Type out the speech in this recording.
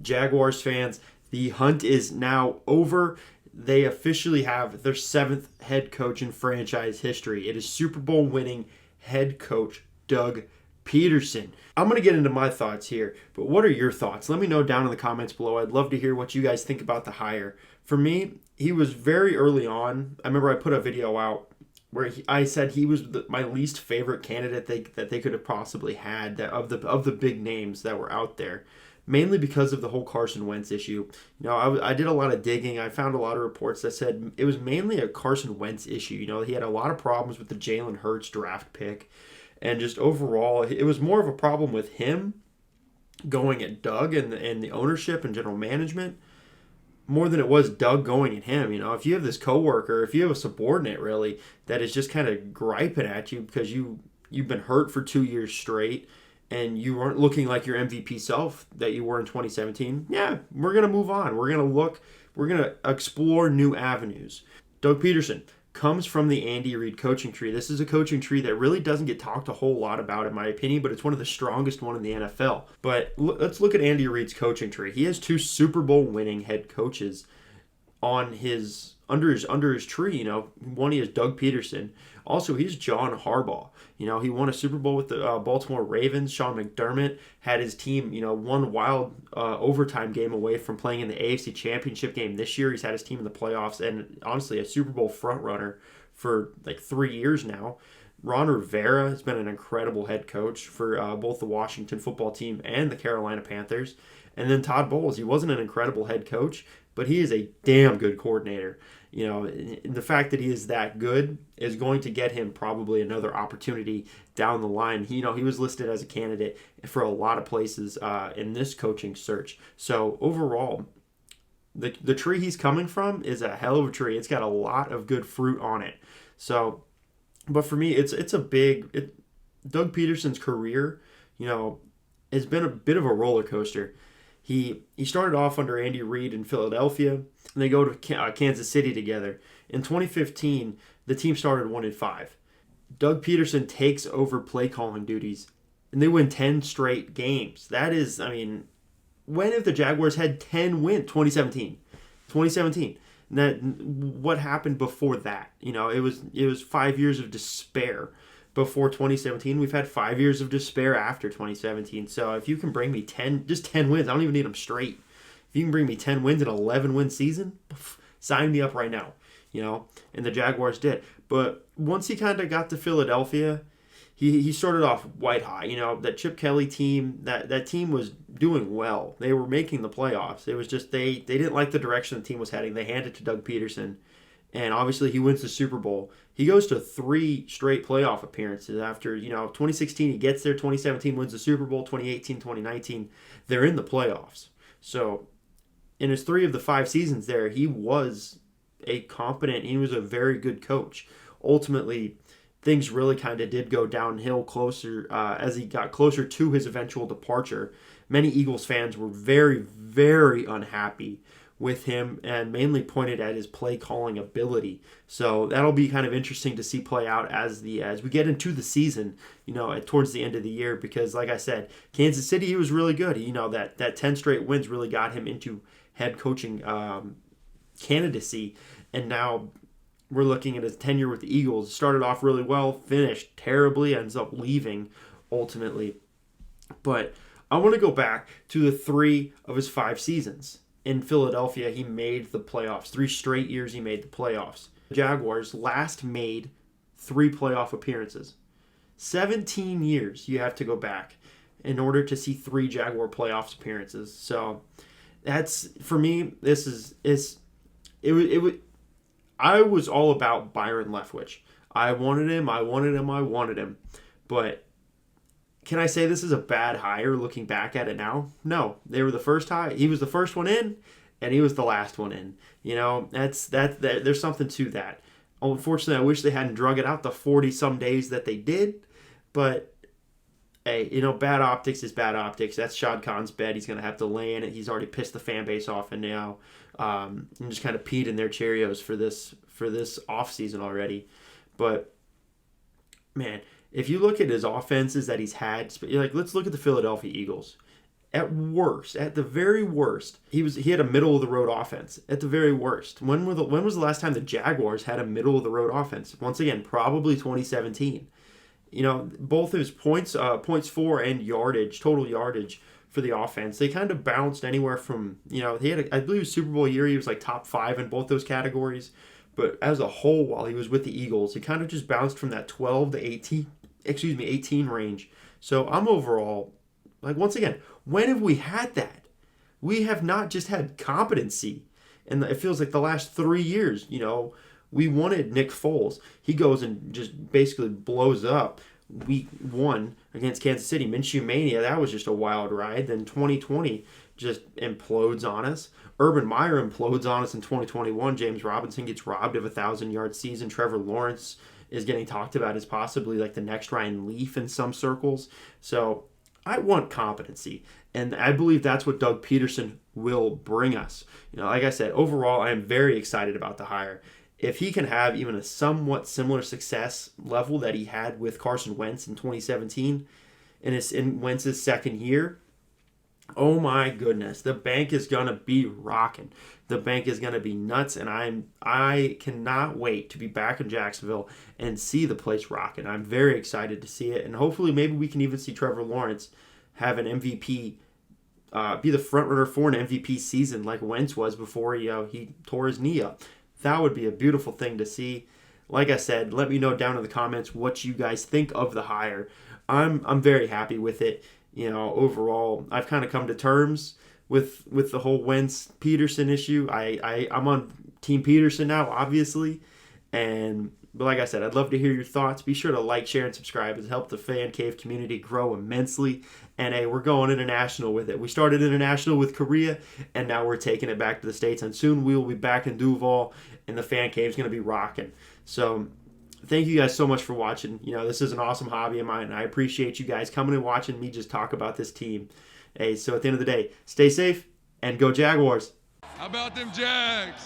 Jaguars fans, the hunt is now over. They officially have their 7th head coach in franchise history. It is Super Bowl winning head coach Doug Pederson. I'm going to get into my thoughts here, but what are your thoughts? Let me know down in the comments below. I'd love to hear what you guys think about the hire. For me, he was very early on. I remember I put a video out where I said he was my least favorite candidate that they could have possibly had of the big names that were out there, mainly because of the whole Carson Wentz issue. I did a lot of digging. I found a lot of reports that said it was mainly a Carson Wentz issue. He had a lot of problems with the Jalen Hurts draft pick, and just overall, it was more of a problem with him going at Doug and the ownership and general management more than it was Doug going at him. If you have this coworker, if you have a subordinate really that is just kind of griping at you because you've been hurt for 2 years straight and you weren't looking like your MVP self that you were in 2017, yeah, we're going to move on. We're going to explore new avenues. Doug Pederson comes from the Andy Reid coaching tree. This is a coaching tree that really doesn't get talked a whole lot about, in my opinion, but it's one of the strongest one in the NFL. But let's look at Andy Reid's coaching tree. He has 2 Super Bowl winning head coaches on his under his tree. One, he has Doug Pederson. Also, he's John Harbaugh. He won a Super Bowl with the Baltimore Ravens. Sean McDermott had his team, one wild overtime game away from playing in the AFC Championship game this year. He's had his team in the playoffs and honestly a Super Bowl frontrunner for like 3 years now. Ron Rivera has been an incredible head coach for both the Washington football team and the Carolina Panthers. And then Todd Bowles, he wasn't an incredible head coach, but he is a damn good coordinator. The fact that he is that good is going to get him probably another opportunity down the line. He was listed as a candidate for a lot of places in this coaching search. So overall, the tree he's coming from is a hell of a tree. It's got a lot of good fruit on it. So, but for me, it's a big. Doug Pederson's career, has been a bit of a roller coaster. He started off under Andy Reid in Philadelphia, and they go to Kansas City together. In 2015, the team started 1-5. Doug Pederson takes over play calling duties, and they win 10 straight games. That is, when have the Jaguars had 10 wins? 2017. 2017. What happened before that? It was 5 years of despair. Before 2017, we've had 5 years of despair after 2017. So if you can bring me 10 wins, I don't even need them straight. If you can bring me 10 wins in an 11-win season, sign me up right now. And the Jaguars did. But once he kind of got to Philadelphia, he started off white hot. That Chip Kelly team, that team was doing well. They were making the playoffs. It was just they didn't like the direction the team was heading. They handed it to Doug Pederson. And obviously he wins the Super Bowl. He goes to 3 straight playoff appearances after, 2016 he gets there, 2017 wins the Super Bowl, 2018, 2019, they're in the playoffs. So in his 3 of the 5 seasons there, he was he was a very good coach. Ultimately, things really kind of did go downhill closer as he got closer to his eventual departure. Many Eagles fans were very, very unhappy with him and mainly pointed at his play calling ability. So that'll be kind of interesting to see play out as we get into the season, towards the end of the year, because like I said, Kansas City, he was really good. That 10 straight wins really got him into head coaching candidacy, and now we're looking at his tenure with the Eagles. Started off really well, finished terribly, ends up leaving ultimately. But I want to go back to the 3 of his 5 seasons. In Philadelphia, he made the playoffs. 3 straight years he made the playoffs. The Jaguars last made 3 playoff appearances. 17 years you have to go back in order to see 3 Jaguar playoffs appearances. So that's, for me, I was all about Byron Leftwich. I wanted him. But can I say this is a bad hire looking back at it now? No, they were the first hire. He was the first one in, and he was the last one in. There's something to that. Unfortunately, I wish they hadn't drug it out the 40-some days that they did. But, hey, bad optics is bad optics. That's Shad Khan's bet. He's going to have to lay in it. He's already pissed the fan base off, and now just kind of peed in their Cheerios for this offseason already. But, man, if you look at his offenses that he's had, let's look at the Philadelphia Eagles. at worst, at the very worst, he had a middle of the road offense. At the very worst, when was the last time the Jaguars had a middle of the road offense? Once again, probably 2017. Both his points for and yardage, total yardage for the offense, they kind of bounced anywhere from, he had, I believe, Super Bowl year, he was like top 5 in both those categories. But as a whole, while he was with the Eagles, he kind of just bounced from that 12 to 18 range. So I'm overall, like, once again, when have we had that? We have not just had competency. And it feels like the last 3 years, we wanted Nick Foles. He goes and just basically blows up week 1 against Kansas City. Minshew Mania, that was just a wild ride. Then 2020 just implodes on us. Urban Meyer implodes on us in 2021. James Robinson gets robbed of a 1,000-yard season. Trevor Lawrence is getting talked about as possibly like the next Ryan Leaf in some circles. So I want competency, and I believe that's what Doug Pederson will bring us. Like I said, overall, I am very excited about the hire. If he can have even a somewhat similar success level that he had with Carson Wentz in 2017 in Wentz's second year, oh my goodness, the bank is going to be rocking. The bank is going to be nuts, and I cannot wait to be back in Jacksonville and see the place rocking. I'm very excited to see it, and hopefully maybe we can even see Trevor Lawrence have an MVP, be the front runner for an MVP season like Wentz was before he tore his knee up. That would be a beautiful thing to see. Like I said, let me know down in the comments what you guys think of the hire. I'm very happy with it. Overall, I've kind of come to terms with the whole Wentz Pederson issue. I'm on Team Pederson now, obviously. But like I said, I'd love to hear your thoughts. Be sure to like, share, and subscribe. It's helped the Fan Cave community grow immensely. And hey, we're going international with it. We started international with Korea, and now we're taking it back to the States. And soon we will be back in Duval, and the Fan Cave is going to be rocking. So thank you guys so much for watching. This is an awesome hobby of mine, and I appreciate you guys coming and watching me just talk about this team. Hey, so at the end of the day, stay safe and go Jaguars. How about them Jags?